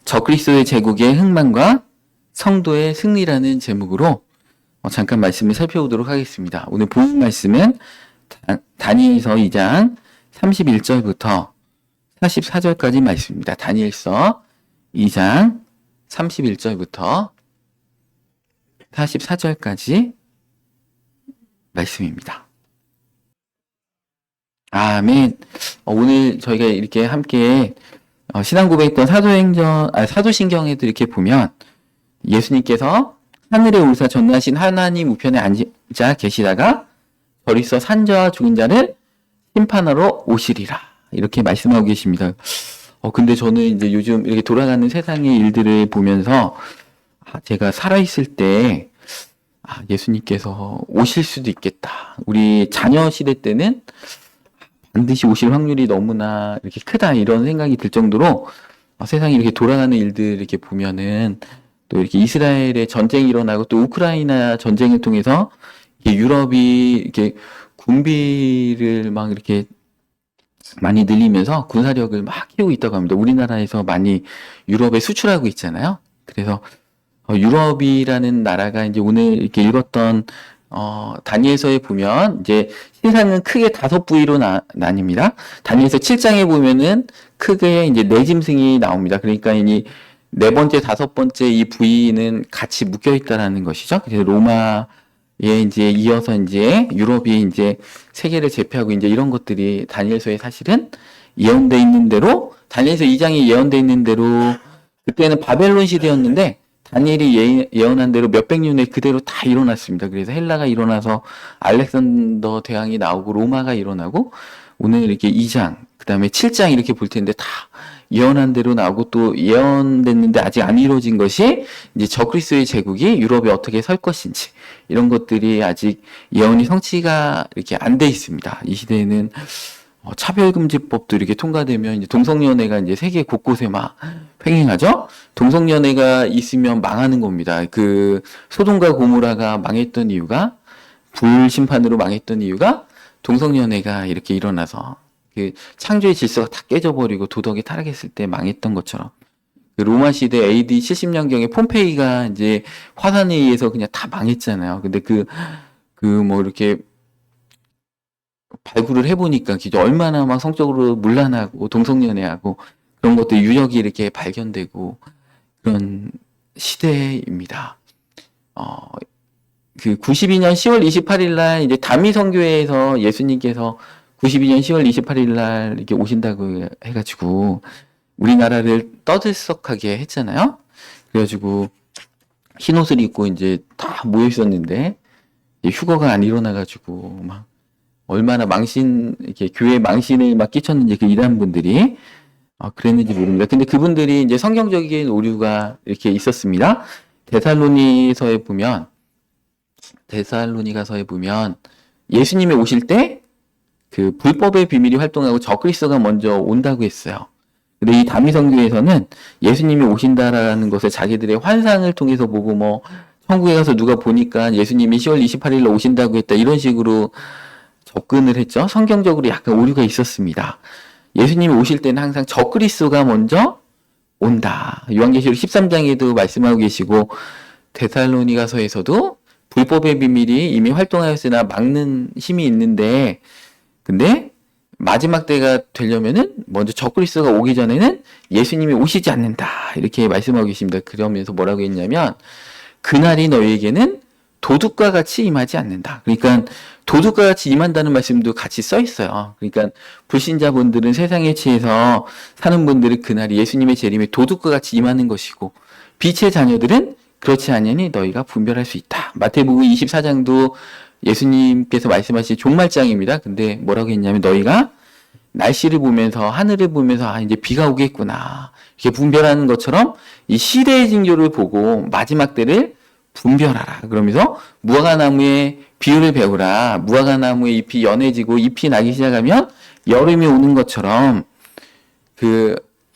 적그리스도의 제국의 흥망과 성도의 승리라는 제목으로 잠깐 말씀을 살펴보도록 하겠습니다. 오늘 본 말씀은 다니엘서 2장 31절부터 44절까지 말씀입니다. 다니엘서 2장 31절부터 44절까지 말씀입니다. 아멘. 오늘 저희가 이렇게 함께 신앙 고백했던 사도신경에도 이렇게 보면 예수님께서 하늘에 오르사 전능하신 하나님 우편에 앉아 계시다가 저리서 산자와 죽은 자를 심판하러 오시리라. 이렇게 말씀하고 계십니다. 근데 저는 이제 요즘 이렇게 돌아가는 세상의 일들을 보면서 제가 살아있을 때 예수님께서 오실 수도 있겠다. 우리 자녀 시대 때는 반드시 오실 확률이 너무나 이렇게 크다. 이런 생각이 들 정도로 세상이 이렇게 돌아가는 일들 이렇게 보면은 또 이렇게 이스라엘의 전쟁이 일어나고 또 우크라이나 전쟁을 통해서 유럽이 이렇게 군비를 막 이렇게 많이 늘리면서 군사력을 막 키우고 있다고 합니다. 우리나라에서 많이 유럽에 수출하고 있잖아요. 그래서 유럽이라는 나라가 이제 오늘 이렇게 읽었던 다니엘서에 보면 이제 세상은 크게 5부위로 나뉩니다. 다니엘서 7장에 보면은 크게 이제 네 짐승이 나옵니다. 그러니까 이 네 번째, 5번째 이 부위는 같이 묶여 있다라는 것이죠. 그래서 로마에 이제 이어서 이제 유럽이 이제 세계를 제패하고 이제 이런 것들이 다니엘서에 사실은 예언돼 있는 대로, 다니엘서 2장에 예언돼 있는 대로 그때는 바벨론 시대였는데 다니엘이 예언한 대로 몇백 년 후에 그대로 다 일어났습니다. 그래서 헬라가 일어나서 알렉산더 대왕이 나오고 로마가 일어나고 오늘 이렇게 2장, 그 다음에 7장 이렇게 볼 텐데 다 예언한 대로 나오고 또 예언됐는데 아직 안 이루어진 것이 이제 적그리스도의 제국이 유럽에 어떻게 설 것인지 이런 것들이 아직 예언이 성취가 이렇게 안 돼 있습니다. 이 시대에는 차별금지법도 이렇게 통과되면 이제 동성연애가 이제 세계 곳곳에 막 횡행하죠? 동성연애가 있으면 망하는 겁니다. 그 소돔과 고모라가 망했던 이유가, 불심판으로 망했던 이유가 동성연애가 이렇게 일어나서 그 창조의 질서가 다 깨져버리고 도덕이 타락했을 때 망했던 것처럼, 그 로마 시대 AD 70년경에 폼페이가 이제 화산에 의해서 그냥 다 망했잖아요. 근데 뭐 이렇게 발굴을 해보니까 얼마나 막 성적으로 문란하고 동성연애하고 그런 것들 유적이 이렇게 발견되고 그런 시대입니다. 그 92년 10월 28일 날 이제 다미 선교회에서 예수님께서 92년 10월 28일 날 이렇게 오신다고 해가지고 우리나라를 떠들썩하게 했잖아요. 그래가지고 흰 옷을 입고 이제 다 모여 있었는데 휴거가 안 일어나가지고 막 얼마나 이렇게 교회 망신을 막 끼쳤는지 그 일하는 분들이 그랬는지 모릅니다. 근데 그분들이 이제 성경적인 오류가 이렇게 있었습니다. 데살로니가서에 보면 예수님이 오실 때 그 불법의 비밀이 활동하고 적그리스도가 먼저 온다고 했어요. 근데 이 다미선교에서는 예수님이 오신다라는 것을 자기들의 환상을 통해서 보고 뭐 천국에 가서 누가 보니까 예수님이 10월 28일로 오신다고 했다 이런 식으로 접근을 했죠. 성경적으로 약간 오류가 있었습니다. 예수님이 오실 때는 항상 적그리스도가 먼저 온다. 요한계시록 13장에도 말씀하고 계시고 데살로니가서에서도 불법의 비밀이 이미 활동하였으나 막는 힘이 있는데, 근데 마지막 때가 되려면은 먼저 적그리스도가 오기 전에는 예수님이 오시지 않는다. 이렇게 말씀하고 계십니다. 그러면서 뭐라고 했냐면 그날이 너희에게는 도둑과 같이 임하지 않는다. 그러니까 도둑과 같이 임한다는 말씀도 같이 써 있어요. 그러니까 불신자분들은 세상에 취해서 사는 분들은 그날이 예수님의 재림에 도둑과 같이 임하는 것이고, 빛의 자녀들은 그렇지 않으니 너희가 분별할 수 있다. 마태복음 24장도 예수님께서 말씀하신 종말장입니다. 근데 뭐라고 했냐면 너희가 날씨를 보면서 하늘을 보면서 이제 비가 오겠구나 이렇게 분별하는 것처럼 이 시대의 징조를 보고 마지막 때를 분별하라. 그러면서 무화과나무의 비유를 배우라. 무화과나무의 잎이 연해지고 잎이 나기 시작하면 여름이 오는 것처럼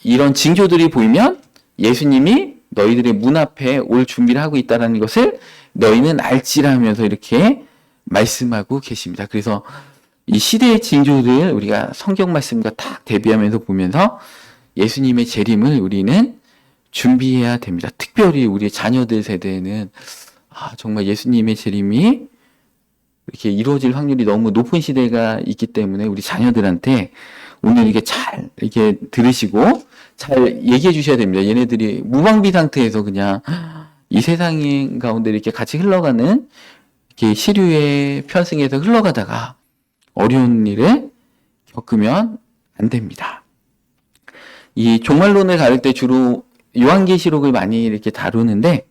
이런 징조들이 보이면 예수님이 너희들의 문 앞에 올 준비를 하고 있다는 것을 너희는 알지라면서 이렇게 말씀하고 계십니다. 그래서 이 시대의 징조를 우리가 성경 말씀과 딱 대비하면서 보면서 예수님의 재림을 우리는 준비해야 됩니다. 특별히 우리 자녀들 세대는 정말 예수님의 재림이 이렇게 이루어질 확률이 너무 높은 시대가 있기 때문에 우리 자녀들한테 오늘 이게 잘 이렇게 들으시고 잘 얘기해 주셔야 됩니다. 얘네들이 무방비 상태에서 그냥 이 세상 가운데 이렇게 같이 흘러가는 이렇게 시류에 편승해서 흘러가다가 어려운 일을 겪으면 안 됩니다. 이 종말론을 다룰 때 주로 요한계시록을 많이 이렇게 다루는데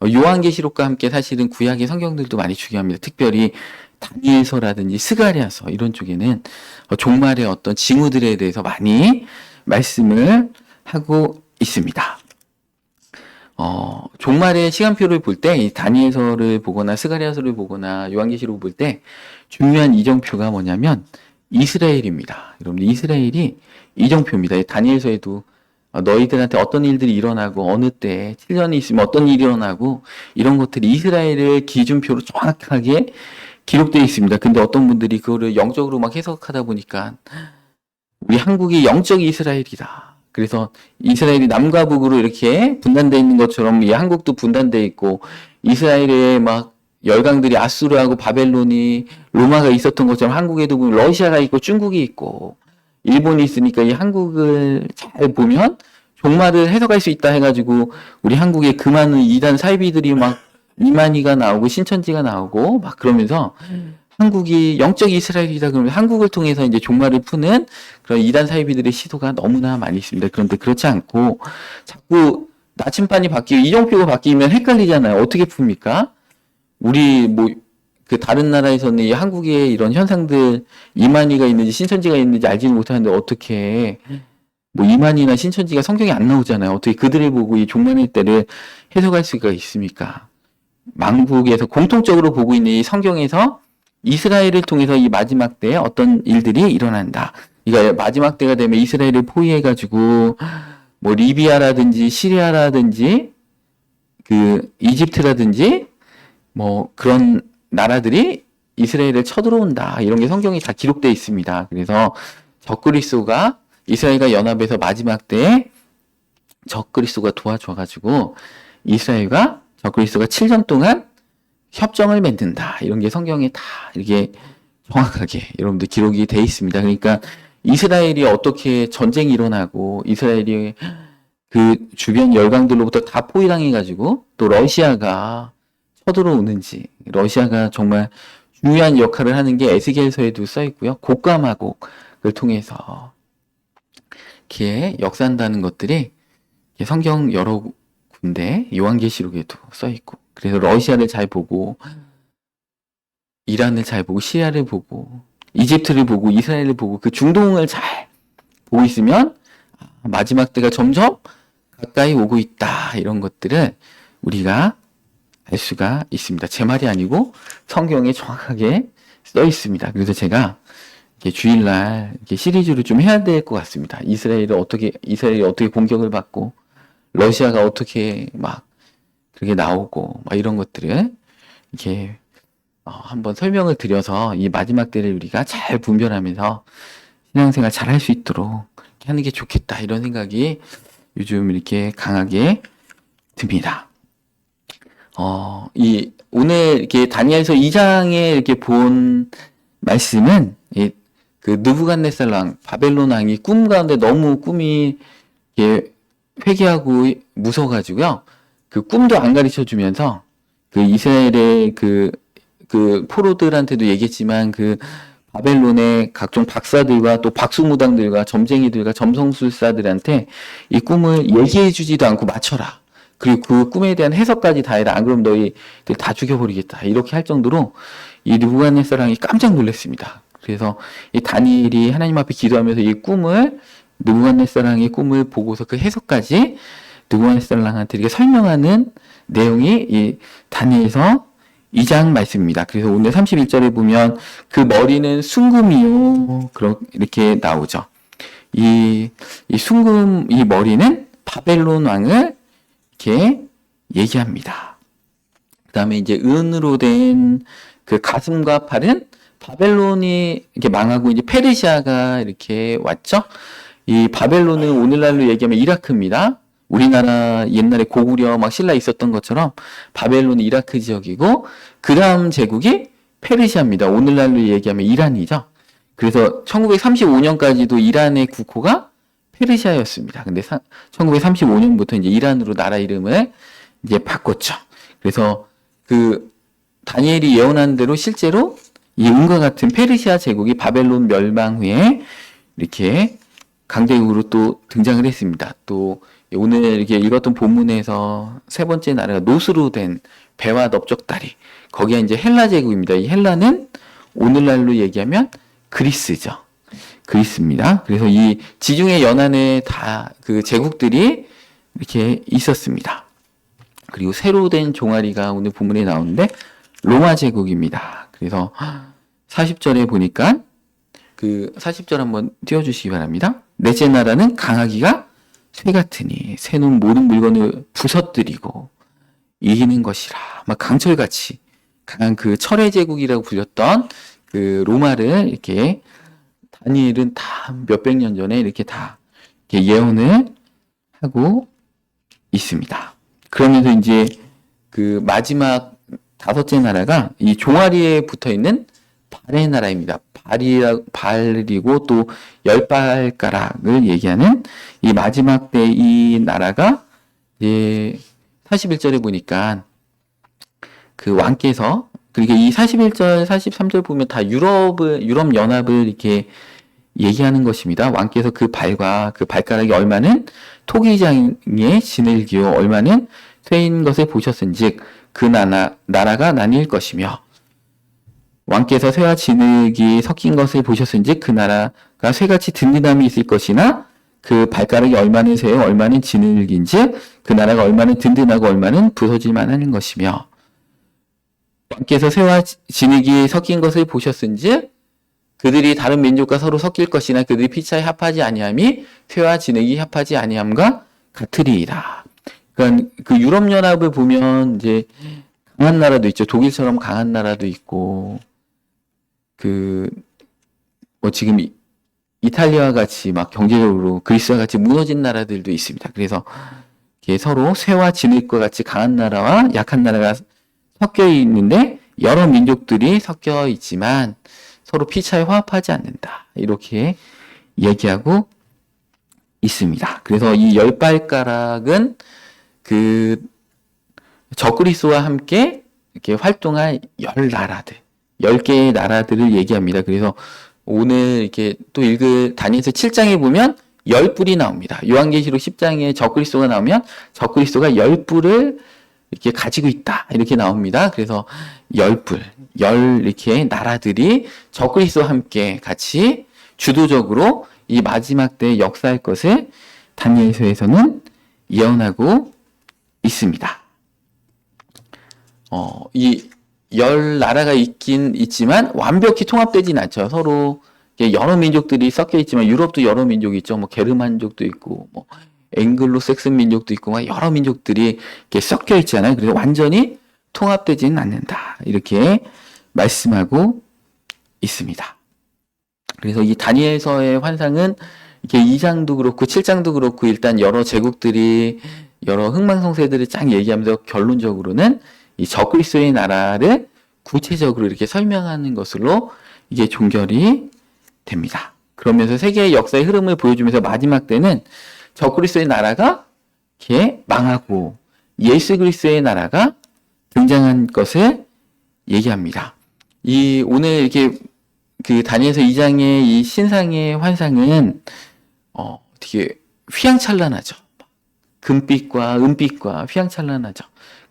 요한계시록과 함께 사실은 구약의 성경들도 많이 중요합니다. 특별히 다니엘서라든지 스가랴서 이런 쪽에는 종말의 어떤 징후들에 대해서 많이 말씀을 하고 있습니다. 종말의 시간표를 볼 때 이 다니엘서를 보거나 스가랴서를 보거나 요한계시록을 볼 때 중요한 이정표가 뭐냐면 이스라엘입니다. 여러분 이스라엘이 이정표입니다. 다니엘서에도 너희들한테 어떤 일들이 일어나고 어느 때 7년이 있으면 어떤 일이 일어나고 이런 것들이 이스라엘을 기준표로 정확하게 기록되어 있습니다. 근데 어떤 분들이 그거를 영적으로 막 해석하다 보니까 우리 한국이 영적 이스라엘이다. 그래서 이스라엘이 남과 북으로 이렇게 분단되어 있는 것처럼 이 한국도 분단되어 있고 이스라엘에 막 열강들이 아수르하고 바벨론이 로마가 있었던 것처럼 한국에도 러시아가 있고 중국이 있고 일본이 있으니까 이 한국을 잘 보면 종말을 해석할 수 있다 해가지고 우리 한국에 그 많은 이단 사이비들이 막 이만희가 나오고 신천지가 나오고 막 그러면서 한국이 영적 이스라엘이다 그러면 한국을 통해서 이제 종말을 푸는 그런 이단 사이비들의 시도가 너무나 많이 있습니다. 그런데 그렇지 않고 자꾸 나침반이 바뀌고 이정표가 바뀌면 헷갈리잖아요. 어떻게 풉니까? 우리 그 다른 나라에서는 이 한국에 이런 현상들 이만희가 있는지 신천지가 있는지 알지는 못하는데 어떻게 이만희나 신천지가 성경에 안 나오잖아요. 어떻게 그들을 보고 이 종말의 때를 해석할 수가 있습니까? 만국에서 공통적으로 보고 있는 이 성경에서 이스라엘을 통해서 이 마지막 때에 어떤 일들이 일어난다. 그러니까 마지막 때가 되면 이스라엘을 포위해가지고 리비아라든지 시리아라든지 그 이집트라든지 그런 나라들이 이스라엘을 쳐들어온다. 이런 게 성경에 다 기록되어 있습니다. 그래서 적그리스도가 이스라엘과 연합해서 마지막 때에 적그리스도가 도와줘가지고 이스라엘과 적그리스도가 7년 동안 협정을 맺는다. 이런 게 성경에 다 이렇게 정확하게 여러분들 기록이 돼 있습니다. 그러니까 이스라엘이 어떻게 전쟁이 일어나고 이스라엘이 그 주변 열강들로부터 다 포위당해가지고 또 러시아가 쳐들어오는지 러시아가 정말 중요한 역할을 하는 게 에스겔서에도 써 있고요. 곡과마곡을 통해서 이렇게 역사한다는 것들이 성경 여러 군데 요한계시록에도 써 있고 그래서 러시아를 잘 보고 이란을 잘 보고 시리아를 보고 이집트를 보고 이스라엘을 보고 그 중동을 잘 보고 있으면 마지막 때가 점점 가까이 오고 있다. 이런 것들을 우리가 알 수가 있습니다. 제 말이 아니고 성경에 정확하게 써 있습니다. 그래서 제가 이렇게 주일날 이렇게 시리즈를 좀 해야 될 것 같습니다. 이스라엘이 어떻게 공격을 받고 러시아가 어떻게 막 그렇게 나오고 막 이런 것들을 이렇게 한번 설명을 드려서 이 마지막 때를 우리가 잘 분별하면서 신앙생활 잘 할 수 있도록 하는 게 좋겠다. 이런 생각이 요즘 이렇게 강하게 듭니다. 오늘 이렇게 다니엘서 2장에 이렇게 본 말씀은 그 느부갓네살 왕, 바벨론 왕이 꿈 가운데 너무 꿈이 이렇게 회개하고 무서워가지고요. 그 꿈도 안 가르쳐 주면서 그 이스라엘의 그 포로들한테도 얘기했지만 그 바벨론의 각종 박사들과 또 박수무당들과 점쟁이들과 점성술사들한테 이 꿈을 얘기해 주지도 않고 맞춰라. 그리고 그 꿈에 대한 해석까지 다 해라. 안 그러면 너희들 다 죽여버리겠다. 이렇게 할 정도로 이 느부갓네살 왕이 깜짝 놀랐습니다. 그래서 이 다니엘이 하나님 앞에 기도하면서 이 꿈을 느부갓네살 왕의 꿈을 보고서 그 해석까지 느부갓네살 왕한테 이렇게 설명하는 내용이 이 다니엘서 2장 말씀입니다. 그래서 오늘 31절에 보면 그 머리는 순금이요. 이렇게 나오죠. 이 순금, 이 머리는 바벨론 왕을 이렇게 얘기합니다. 그 다음에 이제 은으로 된 그 가슴과 팔은 바벨론이 이렇게 망하고 이제 페르시아가 이렇게 왔죠. 이 바벨론은 오늘날로 얘기하면 이라크입니다. 우리나라 옛날에 고구려 막 신라 있었던 것처럼 바벨론은 이라크 지역이고 그 다음 제국이 페르시아입니다. 오늘날로 얘기하면 이란이죠. 그래서 1935년까지도 이란의 국호가 페르시아였습니다. 근데 1935년부터 이제 이란으로 나라 이름을 이제 바꿨죠. 그래서 그 다니엘이 예언한 대로 실제로 이 음과 같은 페르시아 제국이 바벨론 멸망 후에 이렇게 강대국으로 또 등장을 했습니다. 또 오늘 이렇게 읽었던 본문에서 세 번째 나라가 노스로 된 배와 넓적다리, 거기가 이제 헬라 제국입니다. 이 헬라는 오늘날로 얘기하면 그리스죠. 그리스입니다. 그래서 이 지중해 연안에 다 그 제국들이 이렇게 있었습니다. 그리고 새로 된 종아리가 오늘 본문에 나오는데 로마 제국입니다. 그래서 40절에 보니까 그 40절 한번 띄워주시기 바랍니다. 넷째 나라는 강하기가 쇠 같으니 새는 모든 물건을 부서뜨리고 이기는 것이라. 막 강철같이 강한 그 철의 제국이라고 불렸던 그 로마를 이렇게 다니엘은 다 몇백 년 전에 이렇게 다 이렇게 예언을 하고 있습니다. 그러면서 이제 그 마지막 다섯째 나라가 이 종아리에 붙어 있는 발의 나라입니다. 발이고 또 열 발가락을 얘기하는 이 마지막 때 이 나라가 이제 41절에 보니까 그 왕께서 그러니까 이 41절, 43절 보면 다 유럽 연합을 이렇게 얘기하는 것입니다. 왕께서 그 발과 그 발가락이 얼마는 토기장에 지늘기요 얼마는 쇠인 것을 보셨은즉 그 나라가 나뉠 것이며 왕께서 쇠와 진흙이 섞인 것을 보셨은즉 그 나라가 쇠같이 든든함이 있을 것이나 그 발가락이 얼마는 쇠요 얼마는 진흙인즉 그 나라가 얼마는 든든하고 얼마는 부서질 만한 것이며 왕께서 쇠와 진흙이 섞인 것을 보셨은즉 그들이 다른 민족과 서로 섞일 것이나 그들이 피차에 합하지 아니함이 쇠와 진흙이 합하지 아니함과 같으리이다. 그러니까 그 유럽 연합을 보면 이제 강한 나라도 있죠. 독일처럼 강한 나라도 있고 그 뭐 지금 이탈리아와 같이 막 경제적으로 그리스와 같이 무너진 나라들도 있습니다. 그래서 이게 서로 쇠와 진흙과 같이 강한 나라와 약한 나라가 섞여 있는데 여러 민족들이 섞여 있지만 서로 피차에 화합하지 않는다. 이렇게 얘기하고 있습니다. 그래서 이 열 발가락은 그 적그리스도와 함께 이렇게 활동할 열 나라들, 10개의 나라들을 얘기합니다. 그래서 오늘 이렇게 또 다니엘서 7장에 보면 10뿔이 나옵니다. 요한계시록 10장에 적그리스도가 나오면 적그리스도가 10뿔을 이렇게 가지고 있다. 이렇게 나옵니다. 그래서 10뿔, 이렇게 나라들이 적그리스도와 함께 같이 주도적으로 이 마지막 때에 역사할 것을 다니엘서에서는 예언하고 있습니다. 이 10나라가 있긴 있지만 완벽히 통합되진 않죠. 서로 여러 민족들이 섞여 있지만 유럽도 여러 민족이 있죠. 뭐 게르만족도 있고 뭐 앵글로색슨 민족도 있고 막 여러 민족들이 이렇게 섞여 있잖아요. 그래서 완전히 통합되지는 않는다. 이렇게 말씀하고 있습니다. 그래서 이 다니엘서의 환상은 이렇게 2장도 그렇고 7장도 그렇고 일단 여러 제국들이 여러 흥망성쇠들을 쫙 얘기하면서 결론적으로는 이 적그리스도의 나라를 구체적으로 이렇게 설명하는 것으로 이게 종결이 됩니다. 그러면서 세계의 역사의 흐름을 보여주면서 마지막 때는 적그리스도의 나라가 이렇게 망하고 예수 그리스도의 나라가 등장한 것을 얘기합니다. 오늘 이렇게 그 다니엘서 2장의 이 신상의 환상은 되게 휘황찬란하죠. 금빛과 은빛과 휘황찬란하죠.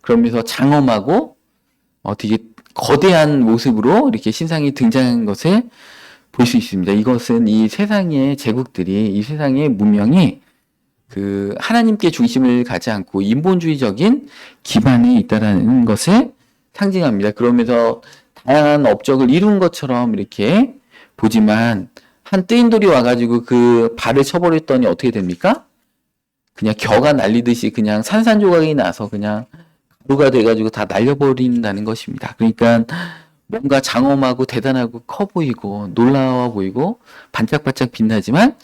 그러면서 장엄하고 되게 거대한 모습으로 이렇게 신상이 등장한 것을 볼 수 있습니다. 이것은 이 세상의 제국들이 이 세상의 문명이 그 하나님께 중심을 가지 않고 인본주의적인 기반에 있다라는 것을 상징합니다. 그러면서 다양한 업적을 이룬 것처럼 이렇게 보지만 한 뜨인돌이 와가지고 그 발을 쳐버렸더니 어떻게 됩니까? 그냥 겨가 날리듯이 그냥 산산조각이 나서 그냥 가루가 돼가지고 다 날려버린다는 것입니다. 그러니까 뭔가 장엄하고 대단하고 커 보이고 놀라워 보이고 반짝반짝 빛나지만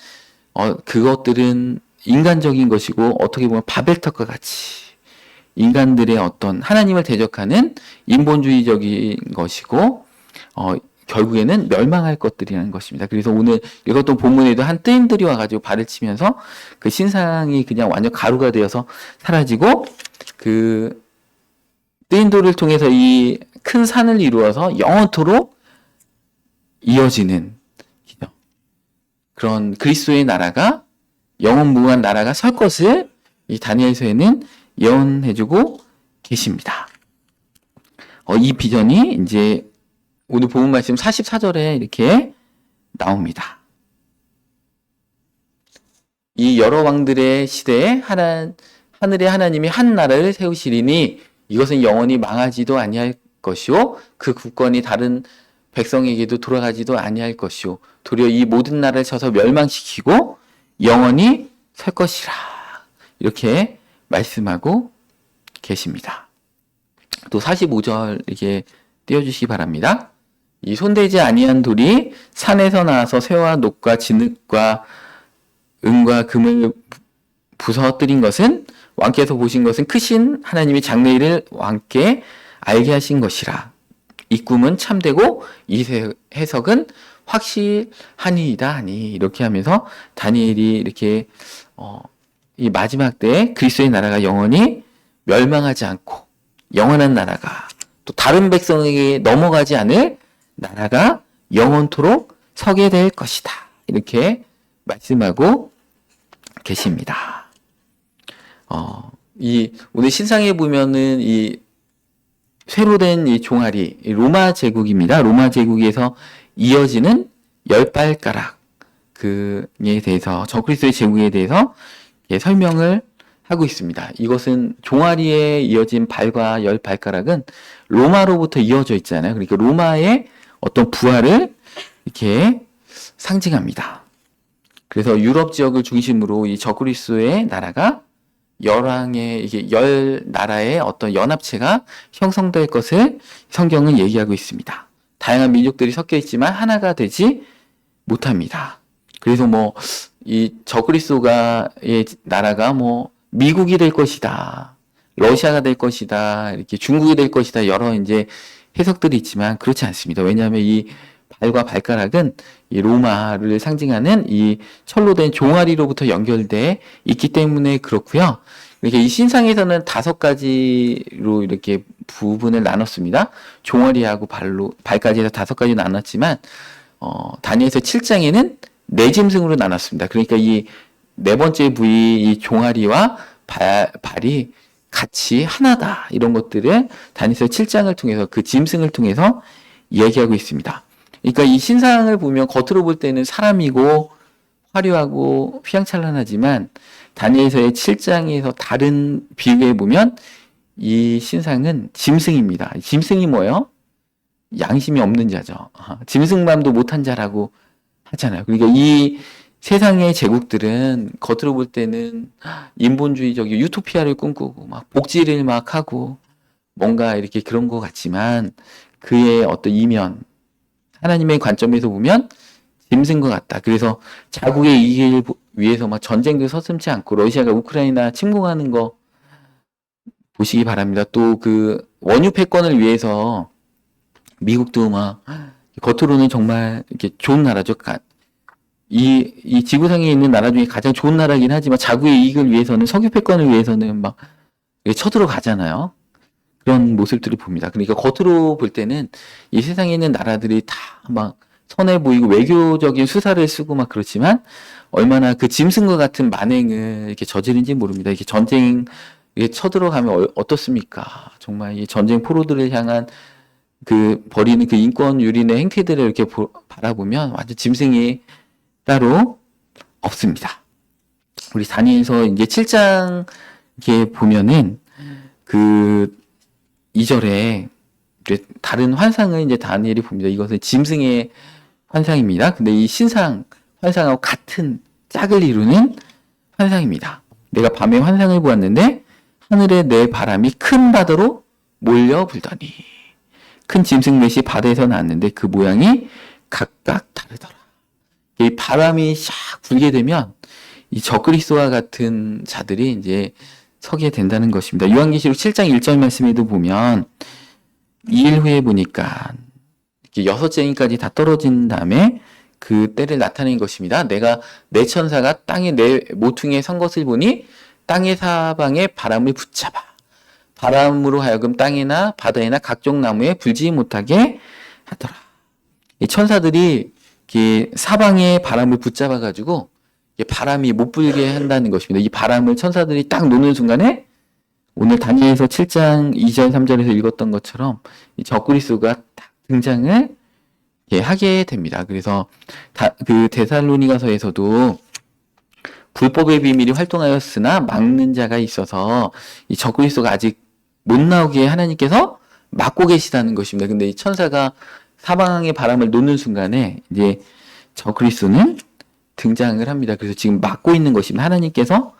그것들은 인간적인 것이고 어떻게 보면 바벨탑과 같이 인간들의 어떤 하나님을 대적하는 인본주의적인 것이고 결국에는 멸망할 것들이라는 것입니다. 그래서 오늘 읽었던 본문에도 한 뜨인들이 와가지고 발을 치면서 그 신상이 그냥 완전 가루가 되어서 사라지고 그 뜨인돌을 통해서 이 큰 산을 이루어서 영원토록 이어지는 그런 그리스도의 나라가 영원무한 나라가 설 것을 이 다니엘서에는 예언해주고 계십니다. 이 비전이 이제 오늘 본문 말씀 44절에 이렇게 나옵니다. 이 여러 왕들의 시대에 하늘의 하나님이 한 나라를 세우시리니 이것은 영원히 망하지도 아니할 것이요 그 국권이 다른 백성에게도 돌아가지도 아니할 것이요 도리어 이 모든 나라를 쳐서 멸망시키고 영원히 설 것이라 이렇게 말씀하고 계십니다. 또 45절 이렇게 띄워주시기 바랍니다. 이 손대지 아니한 돌이 산에서 나와서 쇠와 녹과 진흙과 은과 금을 부서뜨린 것은 왕께서 보신 것은 크신 하나님이 장래일을 왕께 알게 하신 것이라. 이 꿈은 참되고 이 해석은 확실하니이다 하니 이렇게 하면서 다니엘이 이렇게 이 마지막 때에 그리스도의 나라가 영원히 멸망하지 않고 영원한 나라가 또 다른 백성에게 넘어가지 않을 나라가 영원토록 서게 될 것이다. 이렇게 말씀하고 계십니다. 오늘 신상에 보면은 이 새로 된 이 종아리, 로마 제국입니다. 로마 제국에서 이어지는 10발가락, 그에 대해서, 적그리스도의 제국에 대해서 설명을 하고 있습니다. 이것은 종아리에 이어진 발과 10발가락은 로마로부터 이어져 있잖아요. 그러니까 로마의 어떤 부활을 이렇게 상징합니다. 그래서 유럽 지역을 중심으로 이 적그리스도의 나라가 이게 10나라의 어떤 연합체가 형성될 것을 성경은 얘기하고 있습니다. 다양한 민족들이 섞여 있지만 하나가 되지 못합니다. 그래서 이 적그리스도의 나라가 미국이 될 것이다. 러시아가 될 것이다. 이렇게 중국이 될 것이다. 여러 이제 해석들이 있지만 그렇지 않습니다. 왜냐하면 이 발과 발가락은 이 로마를 상징하는 이 철로 된 종아리로부터 연결돼 있기 때문에 그렇고요. 이렇게 이 신상에서는 5가지로 이렇게 부분을 나눴습니다. 종아리하고 발까지 해서 5가지 나눴지만 다니엘서 7장에는 4짐승으로 나눴습니다. 그러니까 이 4번째 부위 이 종아리와 발이 같이 하나다. 이런 것들을 다니엘서 7장을 통해서 그 짐승을 통해서 얘기하고 있습니다. 그러니까 이 신상을 보면 겉으로 볼 때는 사람이고 화려하고 휘황찬란하지만 다니엘서의 7장에서 다른 비유에 보면 이 신상은 짐승입니다. 짐승이 뭐예요? 양심이 없는 자죠. 짐승맘도 못한 자라고 하잖아요. 그러니까 이 세상의 제국들은 겉으로 볼 때는 인본주의적 유토피아를 꿈꾸고 막 복지를 막 하고 뭔가 이렇게 그런 것 같지만 그의 어떤 이면 하나님의 관점에서 보면 짐승과 같다. 그래서 자국의 이익을 위해서 막 전쟁도 서슴지 않고 러시아가 우크라이나 침공하는 거 보시기 바랍니다. 또 그 원유 패권을 위해서 미국도 막 겉으로는 정말 이렇게 좋은 나라죠. 이 지구상에 있는 나라 중에 가장 좋은 나라긴 하지만 자국의 이익을 위해서는 석유 패권을 위해서는 막 쳐들어가잖아요. 그런 모습들을 봅니다. 그러니까 겉으로 볼 때는 이 세상에 있는 나라들이 다 막 선해 보이고 외교적인 수사를 쓰고 막 그렇지만 얼마나 그 짐승과 같은 만행을 이렇게 저지른지 모릅니다. 이렇게 전쟁에 쳐들어가면 어떻습니까? 정말 이 전쟁 포로들을 향한 그 벌이는 그 인권 유린의 행태들을 이렇게 바라보면 완전 짐승이 따로 없습니다. 우리 다니엘서 이제 7장 이렇게 보면은 그 2절에 다른 환상을 이제 다니엘이 봅니다. 이것은 짐승의 환상입니다. 근데 이 신상 환상하고 같은 짝을 이루는 환상입니다. 내가 밤에 환상을 보았는데 하늘에 내 바람이 큰 바다로 몰려 불더니 큰 짐승 넷이 바다에서 나왔는데 그 모양이 각각 다르더라. 이 바람이 샥 불게 되면 이 적그리스도와 같은 자들이 이제 서게 된다는 것입니다. 요한계시록 7장 1절 말씀에도 보면 2일 후에 보니까 이렇게 6쟁이까지 다 떨어진 다음에 그 때를 나타낸 것입니다. 내가 내 천사가 땅에 내 모퉁이에 선 것을 보니 땅의 사방에 바람을 붙잡아 바람으로 하여금 땅이나 바다에나 각종 나무에 불지 못하게 하더라. 이 천사들이 이렇게 사방에 바람을 붙잡아 가지고 바람이 못 불게 한다는 것입니다. 이 바람을 천사들이 딱 놓는 순간에 오늘 다니엘서 7장 2절 3절에서 읽었던 것처럼 이 적그리스도가 딱 등장을 하게 됩니다. 그래서 그 데살로니가서에서도 불법의 비밀이 활동하였으나 막는 자가 있어서 이 적그리스도가 아직 못 나오게 하나님께서 막고 계시다는 것입니다. 근데 이 천사가 사방의 바람을 놓는 순간에 이제 적그리스도는 등장을 합니다. 그래서 지금 막고 있는 것입니다. 하나님께서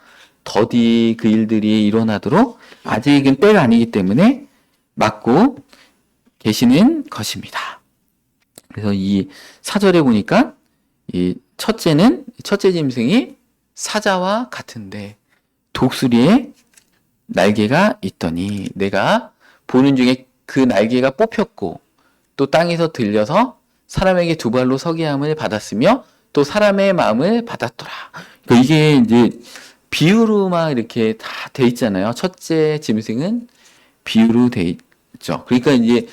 더디 그 일들이 일어나도록 아직은 때가 아니기 때문에 막고 계시는 것입니다. 그래서 이 4절에 보니까 이 첫째 짐승이 사자와 같은데 독수리에 날개가 있더니 내가 보는 중에 그 날개가 뽑혔고 또 땅에서 들려서 사람에게 두 발로 서게 함을 받았으며 또 사람의 마음을 받았더라. 그러니까 이게 이제 비유로 막 이렇게 다 돼 있잖아요. 첫째 짐승은 비유로 돼 있죠. 그러니까 이제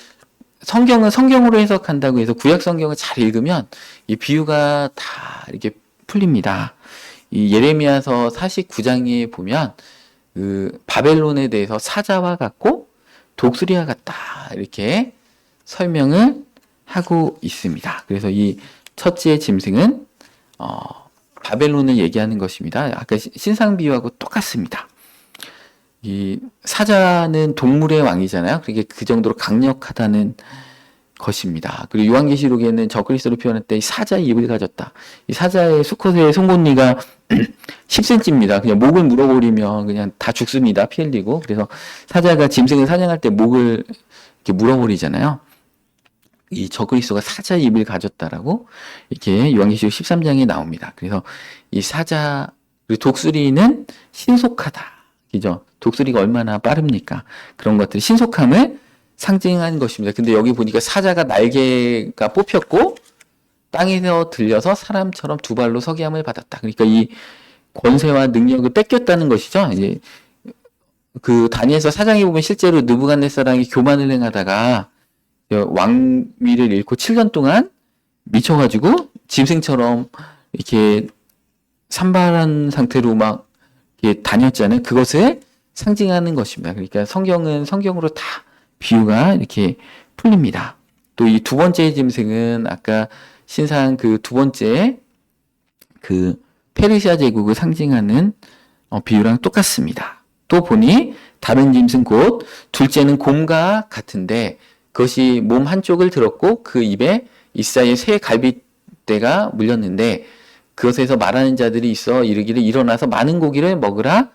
성경은 성경으로 해석한다고 해서 구약 성경을 잘 읽으면 이 비유가 다 이렇게 풀립니다. 이 예레미야서 49장에 보면 그 바벨론에 대해서 사자와 같고 독수리와 같다 이렇게 설명을 하고 있습니다. 그래서 이 첫째 짐승은 바벨론을 얘기하는 것입니다. 아까 신상 비유하고 똑같습니다. 이 사자는 동물의 왕이잖아요. 그게 그 정도로 강력하다는 것입니다. 그리고 요한계시록에는 적그리스도를 표현할 때 사자의 입을 가졌다. 이 사자의 수컷의 송곳니가 10cm입니다. 그냥 목을 물어버리면 그냥 다 죽습니다. 피 흘리고. 그래서 사자가 짐승을 사냥할 때 목을 이렇게 물어버리잖아요. 이 적그리스도가 사자의 입을 가졌다라고 이렇게 요한계시록 13장에 나옵니다. 그래서 이 사자, 그리고 독수리는 신속하다. 그죠? 독수리가 얼마나 빠릅니까? 그런 것들이 신속함을 상징하는 것입니다. 근데 여기 보니까 사자가 날개가 뽑혔고 땅에서 들려서 사람처럼 두 발로 서게 함을 받았다. 그러니까 이 권세와 능력을 뺏겼다는 것이죠. 이제 그 다니엘서 4장에 보면 실제로 느부갓네살왕이 교만을 행하다가 왕위를 잃고 7년 동안 미쳐가지고 짐승처럼 이렇게 산발한 상태로 막 이렇게 다녔잖아요. 그것을 상징하는 것입니다. 그러니까 성경은 성경으로 다 비유가 이렇게 풀립니다. 또 이 두 번째 짐승은 아까 신상 그 두 번째 그 페르시아 제국을 상징하는 비유랑 똑같습니다. 또 보니 다른 짐승 곧 둘째는 곰과 같은데 그것이 몸 한쪽을 들었고 그 입에 이사의 새 갈빗대가 물렸는데 그것에서 말하는 자들이 있어 이르기를 일어나서 많은 고기를 먹으라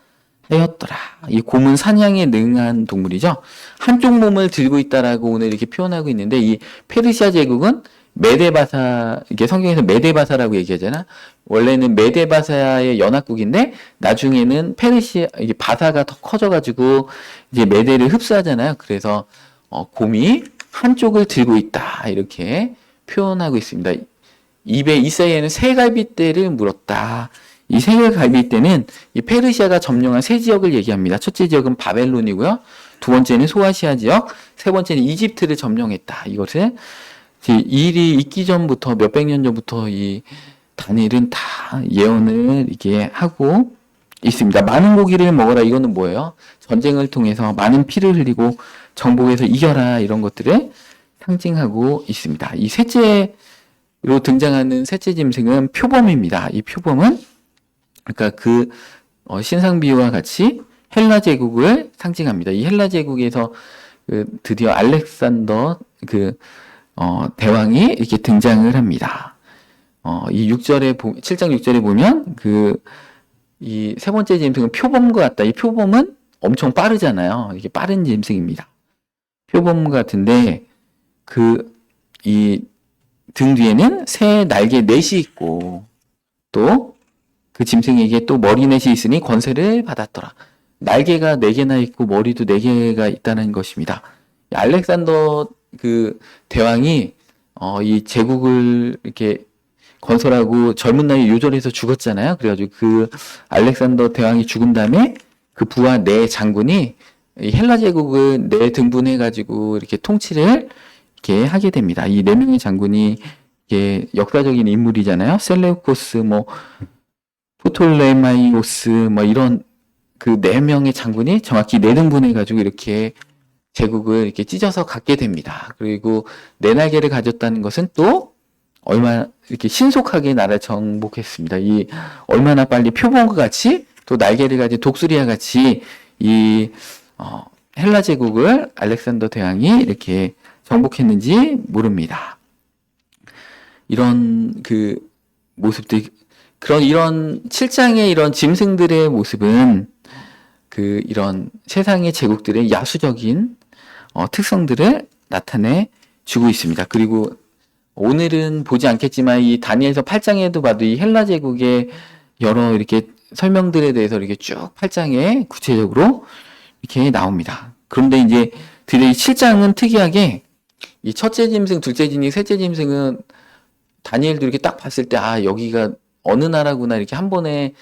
하였더라. 이 곰은 사냥에 능한 동물이죠. 한쪽 몸을 들고 있다라고 오늘 이렇게 표현하고 있는데 이 페르시아 제국은 메데바사, 이게 성경에서 메데바사라고 얘기하잖아. 원래는 메데바사의 연합국인데 나중에는 페르시아, 이게 바사가 더 커져가지고 이제 메데를 흡수하잖아요. 그래서 곰이 한쪽을 들고 있다 이렇게 표현하고 있습니다. 입에 이사야는 새 갈빗대를 물었다. 이 새 갈빗대는 이 페르시아가 점령한 세 지역을 얘기합니다. 첫째 지역은 바벨론이고요. 두 번째는 소아시아 지역, 세 번째는 이집트를 점령했다. 이것을 이 일이 있기 전부터 몇백 년 전부터 이 다니엘은 다 예언을 이렇게 하고 있습니다. 많은 고기를 먹어라. 이거는 뭐예요? 전쟁을 통해서 많은 피를 흘리고 정복해서 이겨라. 이런 것들을 상징하고 있습니다. 이 셋째로 등장하는 셋째 짐승은 표범입니다. 이 표범은 그러니까 그 신상 비유와 같이 헬라 제국을 상징합니다. 이 헬라 제국에서 드디어 알렉산더 대왕이 이렇게 등장을 합니다. 이 7장 6절에 보면 이 세 번째 짐승은 표범과 같다. 이 표범은 엄청 빠르잖아요. 이게 빠른 짐승입니다. 표범 같은데 이 등 뒤에는 새 날개 넷이 있고 또 그 짐승에게 또 머리넷이 있으니 권세를 받았더라. 날개가 4개나 있고 머리도 4개가 있다는 것입니다. 알렉산더 그 대왕이 이 제국을 이렇게 건설하고 젊은 나이에 요절해서 죽었잖아요. 그래가지고 그 알렉산더 대왕이 죽은 다음에 그 부하 4장군이 이 헬라 제국을 4등분해가지고 이렇게 통치를 이렇게 하게 됩니다. 이 4명의 장군이 이게 역사적인 인물이잖아요. 셀레우코스, 뭐 포톨레마이오스, 뭐 이런 그 4명의 장군이 정확히 4등분해가지고 이렇게 제국을 이렇게 찢어서 갖게 됩니다. 그리고 4날개를 가졌다는 것은 또 얼마나 이렇게 신속하게 나라를 정복했습니다. 이 얼마나 빨리 표범과 같이 또 날개를 가진 독수리와 같이 이 헬라 제국을 알렉산더 대왕이 이렇게 정복했는지 모릅니다. 이런 그 모습들, 이런 7장의 이런 짐승들의 모습은 그 이런 세상의 제국들의 야수적인 특성들을 나타내 주고 있습니다. 그리고 오늘은 보지 않겠지만 이 다니엘서 8장에도 봐도 이 헬라 제국의 여러 이렇게 설명들에 대해서 이렇게 쭉 8장에 구체적으로 이렇게 나옵니다. 그런데 이제 드디어 이 7장은 특이하게 이 첫째 짐승, 둘째 짐승, 셋째 짐승은 다니엘도 이렇게 딱 봤을 때 여기가 어느 나라구나 이렇게 한 번에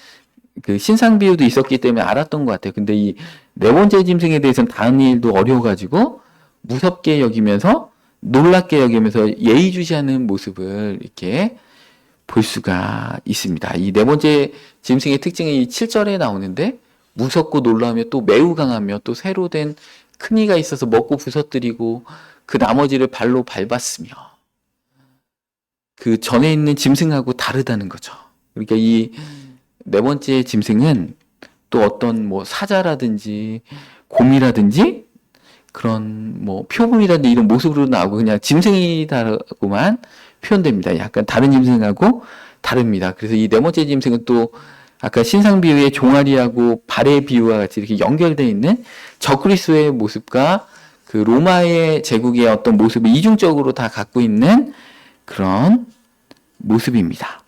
그 신상 비유도 있었기 때문에 알았던 것 같아요. 근데 이 4번째 짐승에 대해서는 다니엘도 어려워가지고 무섭게 여기면서 놀랍게 여기면서 예의주시하는 모습을 이렇게 볼 수가 있습니다. 이 4번째 짐승의 특징이 7절에 나오는데 무섭고 놀라우며 또 매우 강하며 또 새로 된 큰 이가 있어서 먹고 부서뜨리고 그 나머지를 발로 밟았으며 그 전에 있는 짐승하고 다르다는 거죠. 그러니까 이 4번째 짐승은 또 어떤 뭐 사자라든지 곰이라든지 그런 뭐 표범이라든지 이런 모습으로 나오고 그냥 짐승이다라고만 표현됩니다. 약간 다른 짐승하고 다릅니다. 그래서 이 4번째 짐승은 또 아까 신상 비유의 종아리하고 발의 비유와 같이 이렇게 연결되어 있는 적그리스도의 모습과 그 로마의 제국의 어떤 모습을 이중적으로 다 갖고 있는 그런 모습입니다.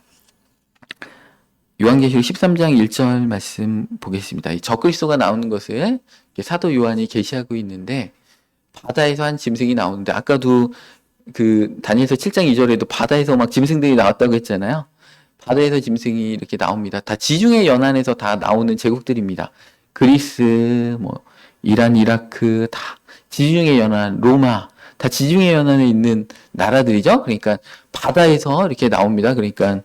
요한계시록 13장 1절 말씀 보겠습니다. 이 적그리스도가 나오는 것을 사도 요한이 계시하고 있는데 바다에서 한 짐승이 나오는데 아까도 그 다니엘서 7장 2절에도 바다에서 막 짐승들이 나왔다고 했잖아요. 바다에서 짐승이 이렇게 나옵니다. 다 지중해 연안에서 다 나오는 제국들입니다. 그리스, 뭐 이란, 이라크 다 지중해 연안, 로마 다 지중해 연안에 있는 나라들이죠. 그러니까 바다에서 이렇게 나옵니다. 그러니까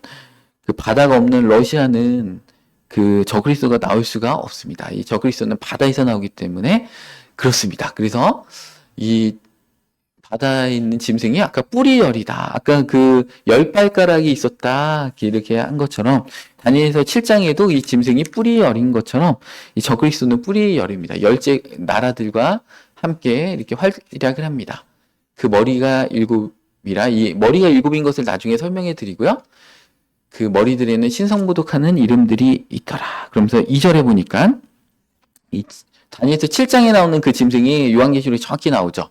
그 바다가 없는 러시아는 그 적그리스도가 나올 수가 없습니다. 이 적그리스도는 바다에서 나오기 때문에 그렇습니다. 그래서 이 바다에 있는 짐승이 아까 뿌리열이다. 아까 그 10발가락이 있었다. 이렇게 한 것처럼 다니엘서 7장에도 이 짐승이 뿌리열인 것처럼 이 적그리스도는 뿌리열입니다. 열째 나라들과 함께 이렇게 활약을 합니다. 그 머리가 7이라 이 머리가 7인 것을 나중에 설명해 드리고요. 그 머리들에는 신성모독하는 이름들이 있더라. 그러면서 2절에 보니까 이 다니엘서 7장에 나오는 그 짐승이 요한계시록에 정확히 나오죠.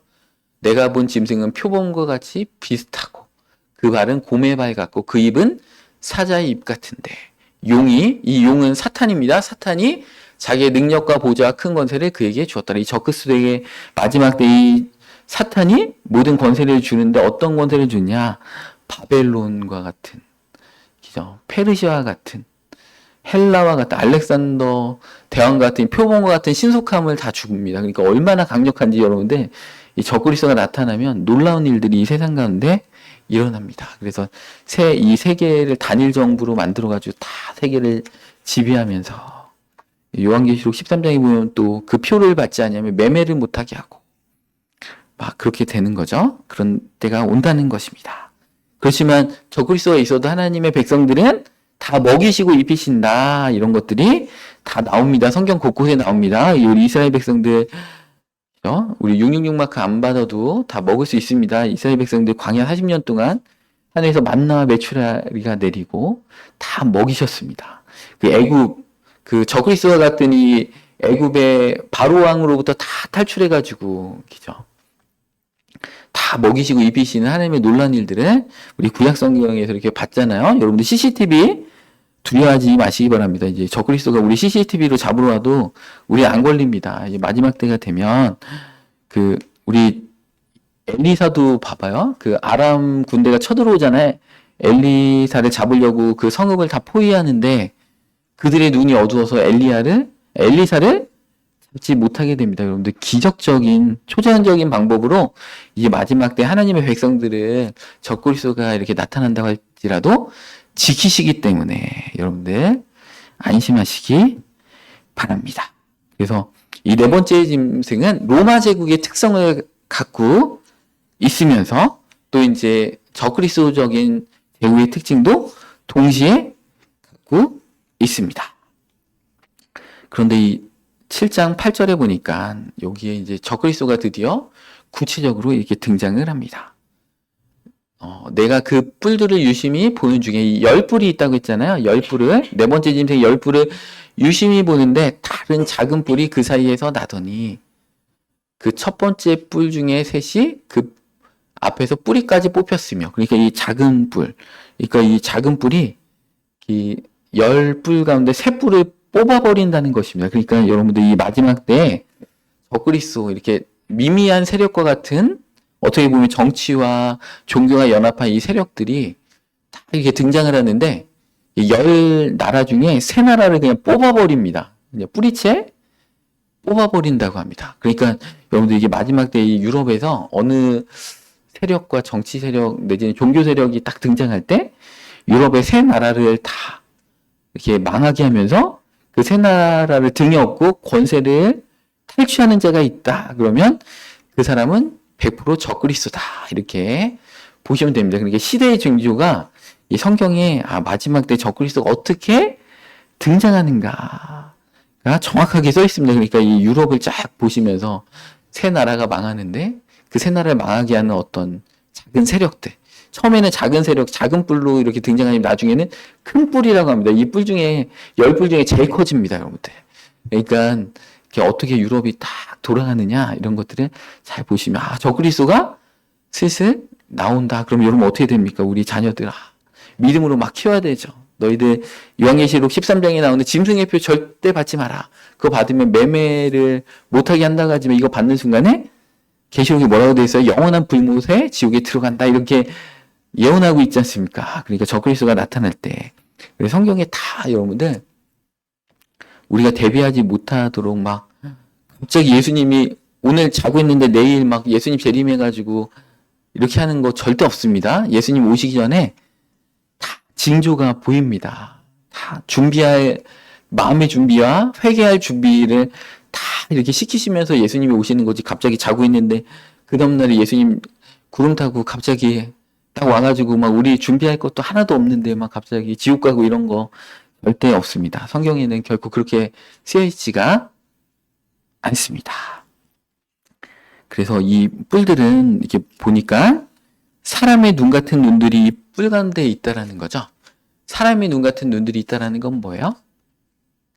내가 본 짐승은 표범과 같이 비슷하고 그 발은 곰의 발 같고 그 입은 사자의 입 같은데 이 용은 사탄입니다. 사탄이 자기의 능력과 보좌와 큰 권세를 그에게 주었더라. 이 적그리스도에게 마지막 때 이 사탄이 모든 권세를 주는데 어떤 권세를 주냐? 바벨론과 같은, 그죠? 페르시아와 같은, 헬라와 같은, 알렉산더 대왕과 같은, 표범과 같은 신속함을 다 줍니다. 그러니까 얼마나 강력한지 여러분들 이 적그리스도가 나타나면 놀라운 일들이 이 세상 가운데 일어납니다. 그래서 이 세계를 단일 정부로 만들어가지고 다 세계를 지배하면서 요한계시록 13장에 보면 또 그 표를 받지 않으면 매매를 못하게 하고 막 그렇게 되는 거죠. 그런 때가 온다는 것입니다. 그렇지만 적그리스도가 있어도 하나님의 백성들은 다 먹이시고 입히신다. 이런 것들이 다 나옵니다. 성경 곳곳에 나옵니다. 우리 이스라엘 백성들 우리 666 마크 안 받아도 다 먹을 수 있습니다. 이스라엘 백성들 광야 40년 동안 하늘에서 만나와 메추라리가 내리고 다 먹이셨습니다. 그 애굽 그 적그리스도와 같은 이 애굽의 바로 왕으로부터 다 탈출해가지고 그죠? 다 먹이시고 입히시는 하나님의 놀라운 일들을 우리 구약 성경에서 이렇게 봤잖아요. 여러분들 CCTV 두려워하지 마시기 바랍니다. 이제 적그리스도가 우리 CCTV로 잡으러 와도 우리 안 걸립니다. 이제 마지막 때가 되면 우리 엘리사도 봐봐요. 아람 군대가 쳐들어오잖아요. 엘리사를 잡으려고 그 성읍을 다 포위하는데 그들의 눈이 어두워서 엘리사를 잡지 못하게 됩니다. 여러분들 기적적인 초자연적인 방법으로 이제 마지막 때 하나님의 백성들을 적그리스도가 이렇게 나타난다고 할지라도 지키시기 때문에 여러분들 안심하시기 바랍니다. 그래서 이 네 번째 짐승은 로마 제국의 특성을 갖고 있으면서 또 이제 적그리스도적인 제국의 특징도 동시에 갖고 있습니다. 그런데 이 7장 8절에 보니까 여기에 이제 적그리스도가 드디어 구체적으로 이렇게 등장을 합니다. 내가 그 뿔들을 유심히 보는 중에 이 10뿔이 있다고 했잖아요. 10뿔을, 네 번째 짐승 10뿔을 유심히 보는데 다른 작은 뿔이 그 사이에서 나더니 그 첫 번째 뿔 중에 셋이 그 앞에서 뿌리까지 뽑혔으며, 그러니까 이 작은 뿔, 그러니까 이 작은 뿔이 이 10뿔 가운데 3뿔을 뽑아버린다는 것입니다. 그러니까 여러분들 이 마지막 때에 적그리스도 이렇게 미미한 세력과 같은 어떻게 보면 정치와 종교가 연합한 이 세력들이 다 이렇게 등장을 하는데 10나라 중에 3나라를 그냥 뽑아버립니다. 그냥 뿌리채 뽑아버린다고 합니다. 그러니까 여러분들 이게 마지막 때 이 유럽에서 어느 세력과 정치 세력 내지는 종교 세력이 딱 등장할 때 유럽의 3나라를 다 이렇게 망하게 하면서 그 3나라를 등에 업고 권세를 탈취하는 자가 있다. 그러면 그 사람은 100% 적그리스도다. 이렇게 보시면 됩니다. 그러니까 시대의 징조가 이 성경에 마지막 때 적그리스도가 어떻게 등장하는가가 정확하게 써 있습니다. 그러니까 이 유럽을 쫙 보시면서 3나라가 망하는데 그 3나라를 망하게 하는 어떤 작은 세력들. 처음에는 작은 세력, 작은 뿔로 이렇게 등장하면 나중에는 큰 뿔이라고 합니다. 이 뿔 중에, 10뿔 중에 제일 커집니다, 여러분들. 그러니까 어떻게 유럽이 딱 돌아가느냐, 이런 것들을 잘 보시면, 적그리스도가 슬슬 나온다. 그럼 여러분 어떻게 됩니까? 우리 자녀들, 믿음으로 막 키워야 되죠. 너희들 요한계시록 13장에 나오는 짐승의 표 절대 받지 마라. 그거 받으면 매매를 못하게 한다고 하지만 이거 받는 순간에 계시록에 뭐라고 되어 있어요? 영원한 불못에 지옥에 들어간다. 이렇게 예언하고 있지 않습니까? 그러니까 적그리스도가 나타날 때. 성경에 다 여러분들 우리가 대비하지 못하도록 막 갑자기 예수님이 오늘 자고 있는데 내일 막 예수님 재림해가지고 이렇게 하는 거 절대 없습니다. 예수님 오시기 전에 다 징조가 보입니다. 다 준비할 마음의 준비와 회개할 준비를 다 이렇게 시키시면서 예수님이 오시는 거지. 갑자기 자고 있는데 그 다음날에 예수님 구름 타고 갑자기 딱 와가지고 막 우리 준비할 것도 하나도 없는데 막 갑자기 지옥 가고 이런 거 절대 없습니다. 성경에는 결코 그렇게 쓰여 있지가 않습니다. 그래서 이 뿔들은 이렇게 보니까 사람의 눈 같은 눈들이 뿔 가운데 있다라는 거죠. 사람의 눈 같은 눈들이 있다라는 건 뭐예요?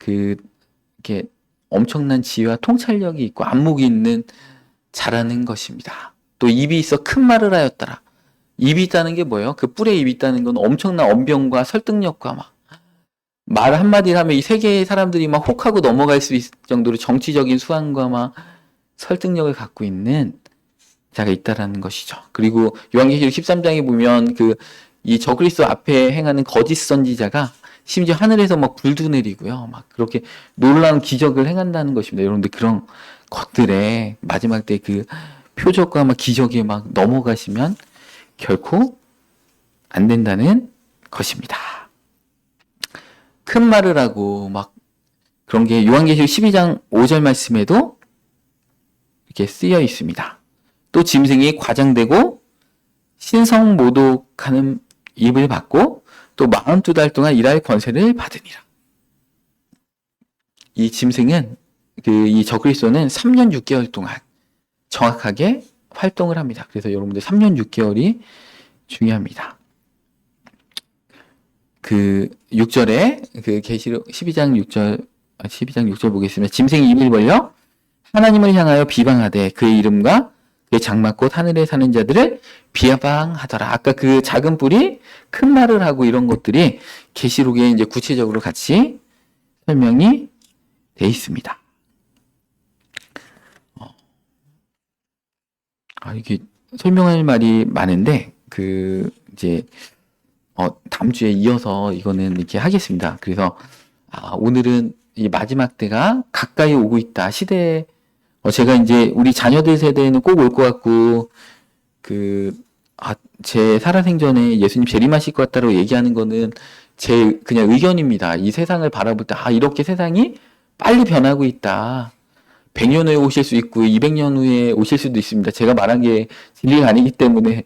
이렇게 엄청난 지혜와 통찰력이 있고 안목이 있는 자라는 것입니다. 또 입이 있어 큰 말을 하였더라. 입이 있다는 게 뭐예요? 그 뿔에 입이 있다는 건 엄청난 언변과 설득력과 막 말 한마디를 하면 이 세계의 사람들이 막 혹하고 넘어갈 수 있을 정도로 정치적인 수완과 막 설득력을 갖고 있는 자가 있다라는 것이죠. 그리고 요한계시록 13장에 보면 이 적그리스도 앞에 행하는 거짓 선지자가 심지어 하늘에서 막 불도 내리고요. 막 그렇게 놀라운 기적을 행한다는 것입니다. 여러분들 그런 것들에 마지막 때 그 표적과 막 기적에 막 넘어가시면 결코 안 된다는 것입니다. 큰 말을 하고 막 그런 게 요한계시록 12장 5절 말씀에도 이렇게 쓰여 있습니다. 또 짐승이 과장되고 신성모독하는 입을 받고 또 42달 동안 일할 권세를 받으니라. 이 짐승은 이 적그리스도는 3년 6개월 동안 정확하게 활동을 합니다. 그래서 여러분들 3년 6개월이 중요합니다. 6절에 계시록 12장 6절 보겠습니다. 짐승이 입을 벌려 하나님을 향하여 비방하되 그의 이름과 그 장막꽃 하늘에 사는 자들을 비방하더라. 아까 그 작은 뿔이 큰 말을 하고 이런 것들이 계시록에 이제 구체적으로 같이 설명이 돼 있습니다. 이게 설명할 말이 많은데 이제 다음 주에 이어서 이거는 이렇게 하겠습니다. 그래서 오늘은 이 마지막 때가 가까이 오고 있다. 시대 제가 이제 우리 자녀들 세대에는 꼭 올 것 같고 제 살아생전에 예수님 재림하실 것 같다고 얘기하는 거는 제 그냥 의견입니다. 이 세상을 바라볼 때 이렇게 세상이 빨리 변하고 있다. 100년 후에 오실 수 있고 200년 후에 오실 수도 있습니다. 제가 말한 게 진리가 아니기 때문에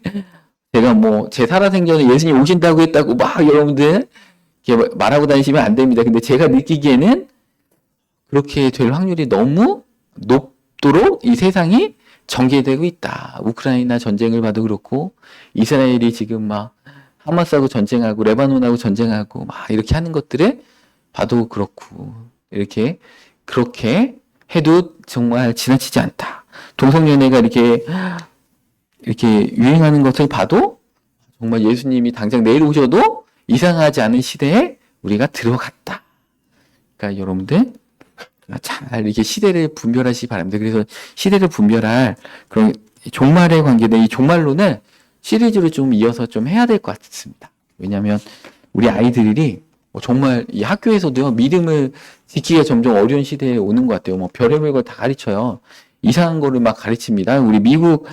제가 제 살아생전에 예수님 오신다고 했다고 막 여러분들 말하고 다니시면 안 됩니다. 근데 제가 느끼기에는 그렇게 될 확률이 너무 높도록 이 세상이 전개되고 있다. 우크라이나 전쟁을 봐도 그렇고 이스라엘이 지금 막 하마스하고 전쟁하고 레바논하고 전쟁하고 막 이렇게 하는 것들을 봐도 그렇고 그렇게 해도 정말 지나치지 않다. 동성연애가 이렇게 유행하는 것을 봐도 정말 예수님이 당장 내일 오셔도 이상하지 않은 시대에 우리가 들어갔다. 그러니까 여러분들 잘 이렇게 시대를 분별하시기 바랍니다. 그래서 시대를 분별할 그런 종말에 관계된 이 종말론을 시리즈로 좀 이어서 좀 해야 될 것 같습니다. 왜냐하면 우리 아이들이 정말 이 학교에서도요, 믿음을 지키기가 점점 어려운 시대에 오는 것 같아요. 별의별 걸 다 가르쳐요. 이상한 거를 막 가르칩니다. 우리 미국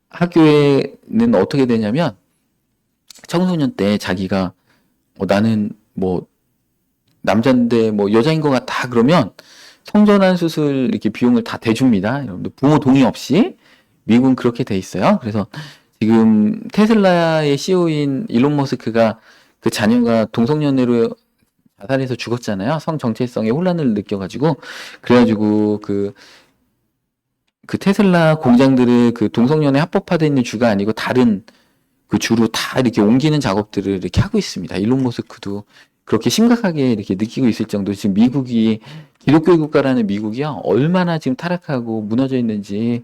학교에는 어떻게 되냐면 청소년 때 자기가 나는 남자인데 여자인 것 같다 그러면 성전환 수술 이렇게 비용을 다 대줍니다. 여러분들 부모 동의 없이 미국은 그렇게 돼 있어요. 그래서 지금 테슬라의 CEO인 일론 머스크가 그 자녀가 동성연애로 자살해서 죽었잖아요. 성 정체성에 혼란을 느껴가지고 그래가지고 그 테슬라 공장들을 그 동성연애 합법화되어 있는 주가 아니고 다른 그 주로 다 이렇게 옮기는 작업들을 이렇게 하고 있습니다. 일론 머스크도 그렇게 심각하게 이렇게 느끼고 있을 정도로 지금 미국이 기독교 국가라는 미국이요 얼마나 지금 타락하고 무너져 있는지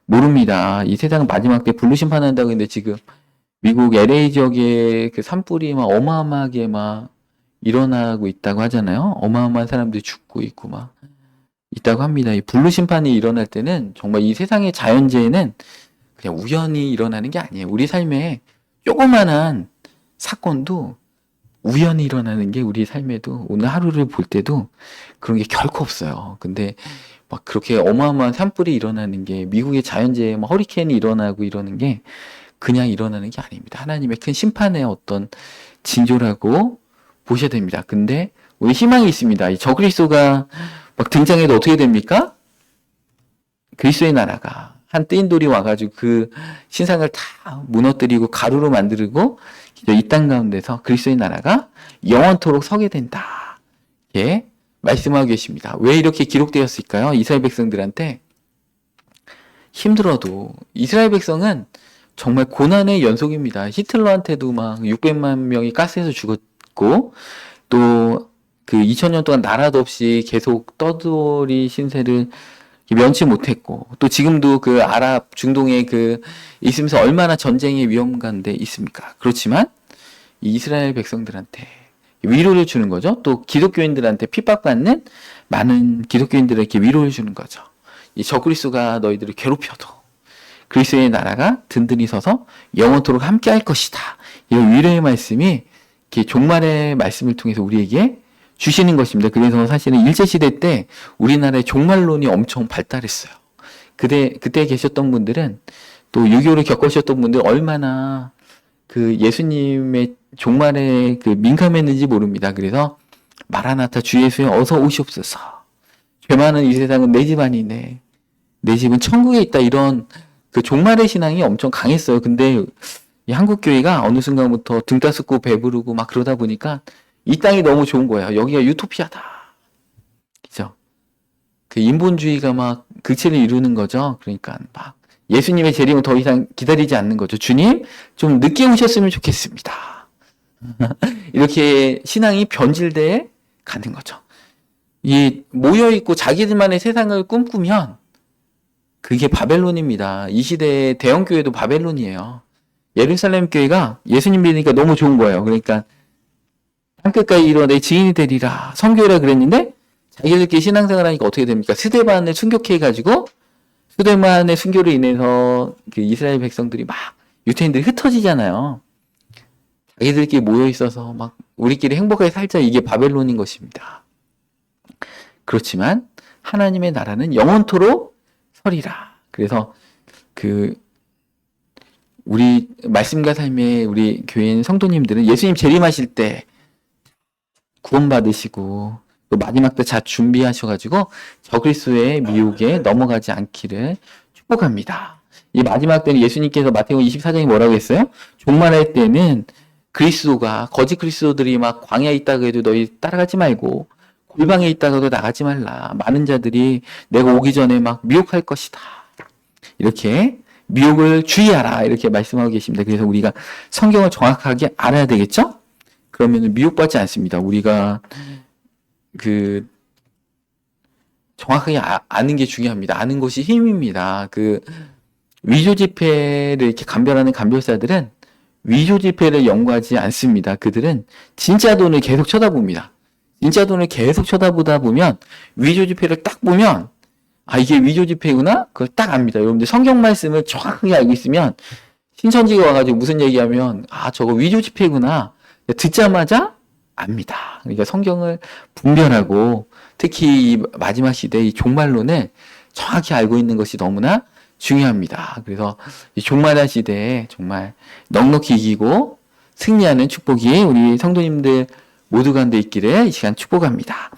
모릅니다. 이 세상 마지막 때 분류 심판한다고 했는데 지금 미국 LA 지역에 그 산불이 막 어마어마하게 막 일어나고 있다고 하잖아요. 어마어마한 사람들이 죽고 있고 막 있다고 합니다. 이 분류 심판이 일어날 때는 정말 이 세상의 자연재해는 그냥 우연히 일어나는 게 아니에요. 우리 삶에 조그만한 사건도 우연히 일어나는 게 우리 삶에도 오늘 하루를 볼 때도 그런 게 결코 없어요. 근데 막 그렇게 어마어마한 산불이 일어나는 게 미국의 자연재해, 막 허리케인이 일어나고 이러는 게 그냥 일어나는 게 아닙니다. 하나님의 큰 심판의 어떤 징조라고 보셔야 됩니다. 근데 우리 희망이 있습니다. 이 저그리스도가 막 등장해도 어떻게 됩니까? 그리스도의 나라가 한 뜨인돌이 와가지고 그 신상을 다 무너뜨리고 가루로 만들고 이 땅 가운데서 그리스도의 나라가 영원토록 서게 된다. 예, 말씀하고 계십니다. 왜 이렇게 기록되었을까요? 이스라엘 백성들한테 힘들어도 이스라엘 백성은 정말 고난의 연속입니다. 히틀러한테도 막 600만 명이 가스에서 죽었고 또 그 2000년 동안 나라도 없이 계속 떠돌이 신세를 면치 못했고 또 지금도 그 아랍 중동에 있으면서 얼마나 전쟁의 위험한데 있습니까? 그렇지만 이 이스라엘 백성들한테 위로를 주는 거죠. 또 기독교인들한테 핍박받는 많은 기독교인들에게 위로를 주는 거죠. 이 적그리스도가 너희들을 괴롭혀도 그리스도의 나라가 든든히 서서 영원토록 함께 할 것이다. 이런 위로의 말씀이 이렇게 종말의 말씀을 통해서 우리에게 주시는 것입니다. 그래서 사실은 일제시대 때 우리나라의 종말론이 엄청 발달했어요. 그때 계셨던 분들은 또 6.25를 겪으셨던 분들 얼마나 그 예수님의 종말에 민감했는지 모릅니다. 그래서 마라나타 주 예수여 어서 오시옵소서. 죄 많은 이 세상은 내 집 아니네. 내 집은 천국에 있다. 이런 그 종말의 신앙이 엄청 강했어요. 근데 이 한국 교회가 어느 순간부터 등 따스고 배부르고 막 그러다 보니까 이 땅이 너무 좋은 거예요. 여기가 유토피아다. 그죠? 그 인본주의가 막 극치를 이루는 거죠. 그러니까 막 예수님의 재림을 더 이상 기다리지 않는 거죠. 주님, 좀 늦게 오셨으면 좋겠습니다. 이렇게 신앙이 변질돼 가는 거죠. 이 모여있고 자기들만의 세상을 꿈꾸면 그게 바벨론입니다. 이 시대의 대형 교회도 바벨론이에요. 예루살렘 교회가 예수님 믿으니까 너무 좋은 거예요. 그러니까 땅끝까지 이르러 내 지인이 되리라. 선교회라 그랬는데 자기들끼리 신앙생활 하니까 어떻게 됩니까? 스데반을 순교해가지고 스데반의 순교로 인해서 그 이스라엘 백성들이 막 유태인들이 흩어지잖아요. 자기들끼리 모여 있어서 막 우리끼리 행복하게 살자, 이게 바벨론인 것입니다. 그렇지만 하나님의 나라는 영원토록 서리라. 그래서 그 우리 말씀과 삶의 우리 교인 성도님들은 예수님 재림하실 때 구원받으시고 또 마지막 때 잘 준비하셔가지고 저그리스도의 미혹에 넘어가지 않기를 축복합니다. 이 마지막 때는 예수님께서 마태복음 24장에 뭐라고 했어요? 종말할 때는 그리스도가, 거짓 그리스도들이 막 광야에 있다고 해도 너희 따라가지 말고 골방에 있다가도 나가지 말라. 많은 자들이 내가 오기 전에 막 미혹할 것이다. 이렇게 미혹을 주의하라. 이렇게 말씀하고 계십니다. 그래서 우리가 성경을 정확하게 알아야 되겠죠? 그러면 미혹받지 않습니다. 우리가 정확하게 아는 게 중요합니다. 아는 것이 힘입니다. 위조 지폐를 이렇게 감별하는 감별사들은 위조 지폐를 연구하지 않습니다. 그들은 진짜 돈을 계속 쳐다봅니다. 진짜 돈을 계속 쳐다보다 보면 위조 지폐를 딱 보면 이게 위조 지폐구나? 그걸 딱 압니다. 여러분들 성경 말씀을 정확하게 알고 있으면 신천지가 와가지고 무슨 얘기하면 저거 위조 지폐구나. 듣자마자 압니다. 그러니까 성경을 분별하고 특히 이 마지막 시대 이 종말론을 정확히 알고 있는 것이 너무나 중요합니다. 그래서 이 종말한 시대에 정말 넉넉히 이기고 승리하는 축복이 우리 성도님들 모두 가운데 있기를 이 시간 축복합니다.